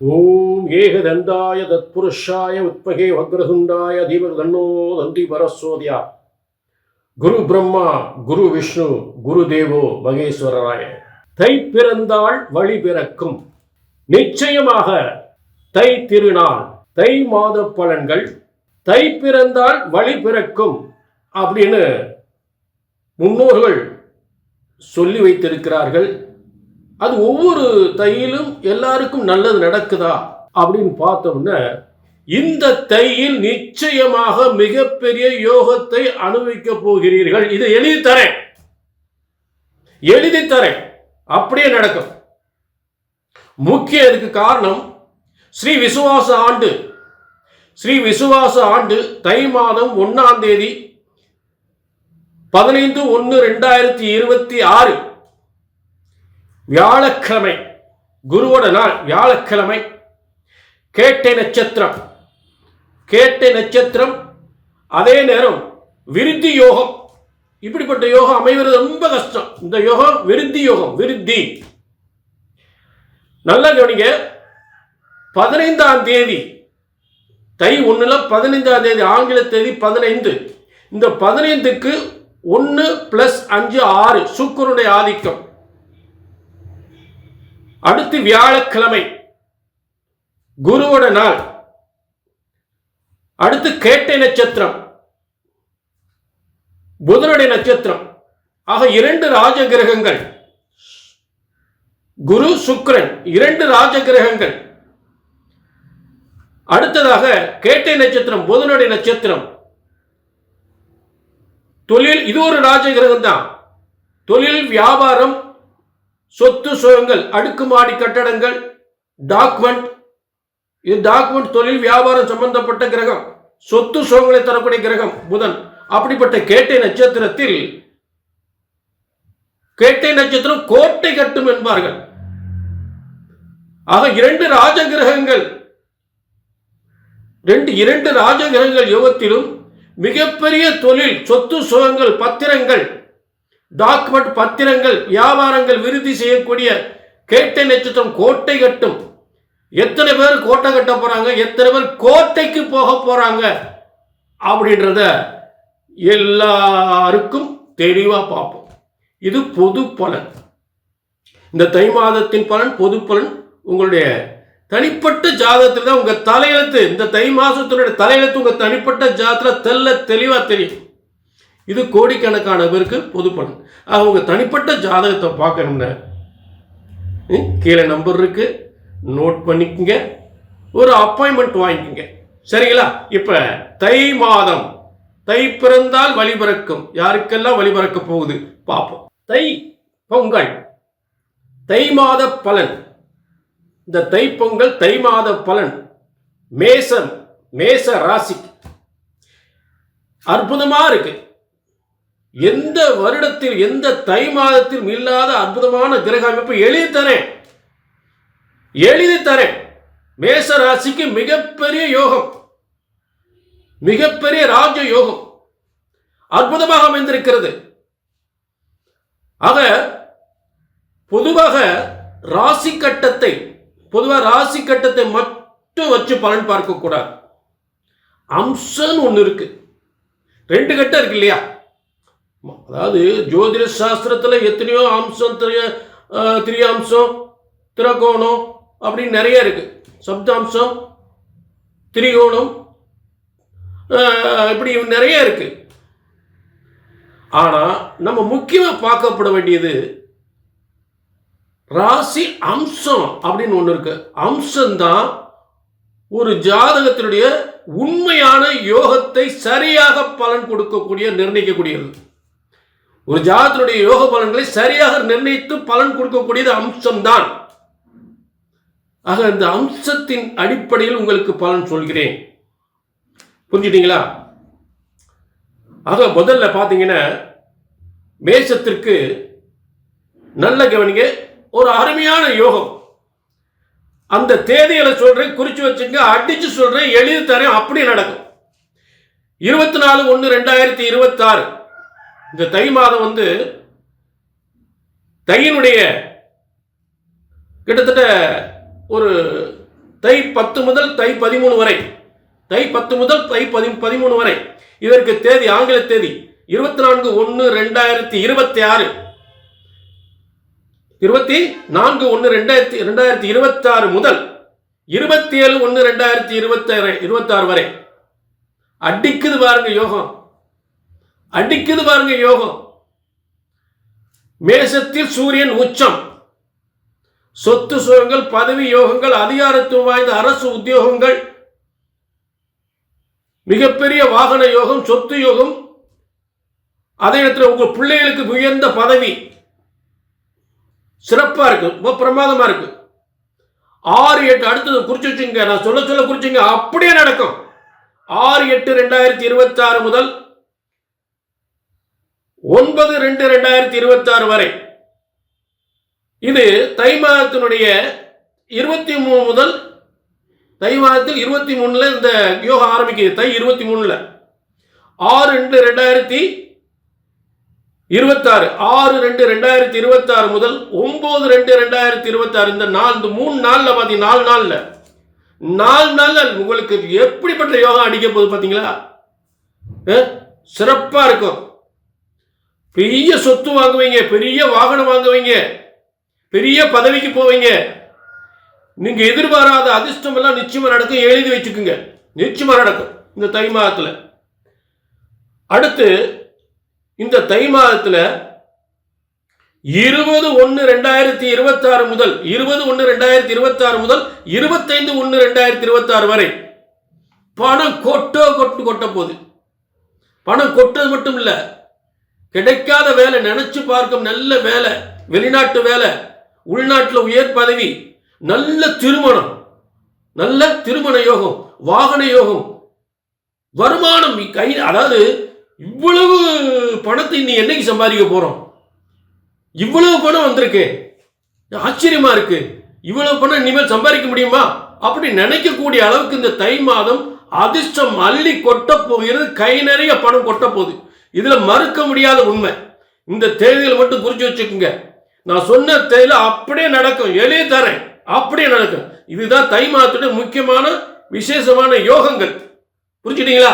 ஓம் ஏகதண்டாய தத்புருஷாய உத்மகே வக்ரதுண்டாய தீமஹி தன்னோ தந்தி பரசோதியா. குரு பிரம்மா குரு விஷ்ணு குரு தேவோ மகேஸ்வரராய. தை பிறந்தால் வழி பிறக்கும். நிச்சயமாக தை திருநாள், தை மாத பலன்கள், தை பிறந்தால் வழி பிறக்கும் அப்படின்னு முன்னோர்கள் சொல்லி வைத்திருக்கிறார்கள். அது ஒவ்வொரு தையிலும் எல்லாருக்கும் நல்லது நடக்குதா அப்படின்னு பார்த்தோம்னா, இந்த தையில் நிச்சயமாக மிகப்பெரிய யோகத்தை அனுபவிக்க போகிறீர்கள். இது எழுதி தரேன், அப்படியே நடக்கும். முக்கிய இதுக்கு காரணம் ஸ்ரீ விசுவாச ஆண்டு தை மாதம் 1ஆம் தேதி 15/1/2026 வியாழக்கிழமை, குருவோட நாள் வியாழக்கிழமை. கேட்டை நட்சத்திரம், அதே நேரம் விருத்தி யோகம். இப்படிப்பட்ட யோகம் அமைவது ரொம்ப கஷ்டம். இந்த யோகம் விருத்தி யோகம். நல்லா கவனிங்க. 15ஆம் தேதி தை 1 15ஆம் தேதி ஆங்கில தேதி 15. இந்த 15க்கு 1 + 5 6 சுக்கிரனுடைய ஆதிக்கம். அடுத்து வியாழக்கிழமை குருவோட நாள். அடுத்து கேட்டை நட்சத்திரம், புதனுடைய நட்சத்திரம். ஆக 2 ராஜ கிரகங்கள், குரு சுக்கிரன் 2 ராஜ கிரகங்கள். அடுத்ததாக கேட்டை நட்சத்திரம் புதனுடைய நட்சத்திரம். தொழில், இது ஒரு ராஜ கிரகம் தான். தொழில், வியாபாரம், சொத்து சுகங்கள், அடுக்குமாடி கட்டடங்கள், டாக்குமெண்ட். இது டாக்குமெண்ட், தொழில், வியாபாரம் சம்பந்தப்பட்ட கிரகம். சொத்து சுகங்களை தரக்கூடிய கிரகம் புதன். அப்படிப்பட்ட கேட்டை நட்சத்திரத்தில், கேட்டை நட்சத்திரம் கோட்டை கட்டும் என்பார்கள். ஆக 2 ராஜ கிரகங்கள், 2 ராஜ கிரகங்கள் யோகத்திலும் மிகப்பெரிய தொழில், சொத்து சுகங்கள், பத்திரங்கள், டாக்குமெண்ட், பத்திரங்கள், வியாபாரங்கள் விருத்தி செய்யக்கூடிய கேட்டை நட்சத்திரம் கோட்டை கட்டும். எத்தனை பேர் கோட்டை கட்ட போறாங்க, எத்தனை பேர் கோட்டைக்கு போக போறாங்க அப்படின்றத எல்லாருக்கும் தெளிவா பார்ப்போம். இது பொது பலன். இந்த தை மாதத்தின் பலன் பொது பலன். உங்களுடைய தனிப்பட்ட ஜாதகத்தில் தான் உங்க தலையெழுத்து, இந்த தை மாசத்தினுடைய தலையெழுத்து உங்க தனிப்பட்ட ஜாதகத்துல தெளிவா தெரியும். இது கோடிக்கணக்கான பேருக்கு பொது பலன். அவங்க தனிப்பட்ட ஜாதகத்தை பார்க்கணும்னா கீழே நம்பர் இருக்கு, நோட் பண்ணிக்கங்க, ஒரு அப்பாயின்மெண்ட் வாங்கிக்கங்க. சரிங்களா? இப்ப தை மாதம், தை பிறந்தால் வழி பிறக்கும். யாருக்கெல்லாம் வழி பிறக்க போகுது பார்ப்போம். தை பொங்கல், தை மாத பலன். இந்த தை பொங்கல் தை மாத பலன் மேச ராசி அற்புதமா இருக்கு. எந்த வருடத்தில், எந்த தை மாதத்தில் இல்லாத அற்புதமான கிரக அமைப்பு எழுதி தரேன். மேச ராசிக்கு மிகப்பெரிய யோகம், மிகப்பெரிய ராஜ யோகம் அற்புதமாக அமைந்திருக்கிறது. ஆக பொதுவாக ராசி கட்டத்தை மட்டும் வச்சு பலன் பார்க்க கூடாது. அம்சம் ஒன்று இருக்கு, 2 கட்டம் இருக்கு இல்லையா? அதாவது ஜோதிட சாஸ்திரத்தில் எத்தனையோ அம்சம், திரியாம்சம், திரகோணம் அப்படின்னு நிறைய இருக்கு. சப்தாம்சம், திரிகோணம், இப்படி நிறைய இருக்கு. ஆனா நம்ம முக்கியமா பார்க்கப்பட வேண்டியது ராசி அம்சம் அப்படின்னு ஒண்ணு இருக்கு. அம்சம்தான் ஒரு ஜாதகத்தினுடைய உண்மையான யோகத்தை சரியாக பலன் கொடுக்கக்கூடிய, நிர்ணயிக்கக்கூடியது. ஒரு ஜாதகத்தினுடைய யோக பலன்களை சரியாக நிர்ணயித்து பலன் கொடுக்கக்கூடியது அம்சம்தான். ஆக இந்த அம்சத்தின் அடிப்படையில் உங்களுக்கு பலன் சொல்கிறேன். புரிஞ்சுட்டீங்களா? ஆக முதல்ல பார்த்தீங்கன்னா, மேசத்திற்கு நல்ல கவனிங்க, ஒரு அருமையான யோகம். அந்த தேதிகளை சொல்றேன், குறிச்சு வச்சுங்க, அடிச்சு சொல்றேன், எழுதி தரேன், அப்படி நடக்கும். 24/1/2026 இந்த தை மாதம் தையினுடைய கிட்டத்தட்ட ஒரு தை 10 முதல் தை 13 வரை, தை 10 முதல் தை 13 வரை. இதற்கு தேதி, ஆங்கில தேதி 24/1/2026, 24/1/2026 முதல் 27/1/2026 வரை. அடிக்குது பாருங்க யோகம், அடிக்குது பாருங்க யோகம். மேசத்தில் சூரியன் உச்சம். சொத்து சுகங்கள், பதவி யோகங்கள், அதிகாரத்துவம் வாய்ந்த அரசு உத்தியோகங்கள், மிகப்பெரிய வாகன யோகம், சொத்து யோகம், அதே நேரத்தில் உங்க பிள்ளைகளுக்கு உயர்ந்த பதவி சிறப்பா இருக்கு, ரொம்ப பிரமாதமா இருக்கு. 6-8 அடுத்தது குறிச்சு வச்சுங்க, நான் சொல்ல குறிச்சுங்க, அப்படியே நடக்கும். 6/8/2026 முதல் 9/2/2026 வரை. இது தை மாதத்தினுடைய 23 முதல், தை மாதத்தில் 23 இந்த யோகம் ஆரம்பிக்குது. தை 23 6/2/2026, 6/2/2026 முதல் 9/2/2026 இந்த 3 நாள்ல பாத்தீங்க, 4 நாள்ல உங்களுக்கு எப்படிப்பட்ட யோகம் அடிக்க போகுது பாத்தீங்களா? சிறப்பா இருக்கும். பெரிய சொத்து வாங்குவீங்க, பெரிய வாகனம் வாங்குவீங்க, பெரிய பதவிக்கு போவீங்க. நீங்க எதிர்பாராத அதிர்ஷ்டம் எல்லாம் நிச்சயமா நடக்கும். எழுதி வச்சுக்குங்க, நிச்சயமா நடக்கும் இந்த தை மாதத்துல. அடுத்து இந்த தை மாதத்துல 20/1/2026 முதல் 20/1/2026 முதல் 25/1/2026 வரை பணம் கொட்ட போகுது. பணம் கொட்டது மட்டும் இல்ல, கிடைக்காத வேலை, நினைச்சு பார்க்கும் நல்ல வேலை, வெளிநாட்டு வேலை, உள்நாட்டில் உயர் பதவி, நல்ல திருமணம், நல்ல திருமண யோகம், வாகன யோகம், வருமானம் கை. அதாவது இவ்வளவு பணத்தை நீ என்னைக்கு சம்பாதிக்க போறோம்? இவ்வளவு பணம் வந்திருக்கு, ஆச்சரியமா இருக்கு. இவ்வளவு பணம் இனிமேல் சம்பாதிக்க முடியுமா அப்படி நினைக்கக்கூடிய அளவுக்கு இந்த தை மாதம் அதிர்ஷ்டம் அள்ளி கொட்ட போகிறது. கை நிறைய பணம் கொட்ட போகுது. இதுல மறுக்க முடியாத உண்மை. இந்த தேதியில் மட்டும் குறிச்சு வச்சுக்கோங்க. நான் சொன்ன தேதியில அப்படியே நடக்கும், எழுதி தரேன், அப்படியே நடக்கும். இதுதான் தை மாதத்துடைய முக்கியமான விசேஷமான யோகங்கள். புரிஞ்சுட்டீங்களா?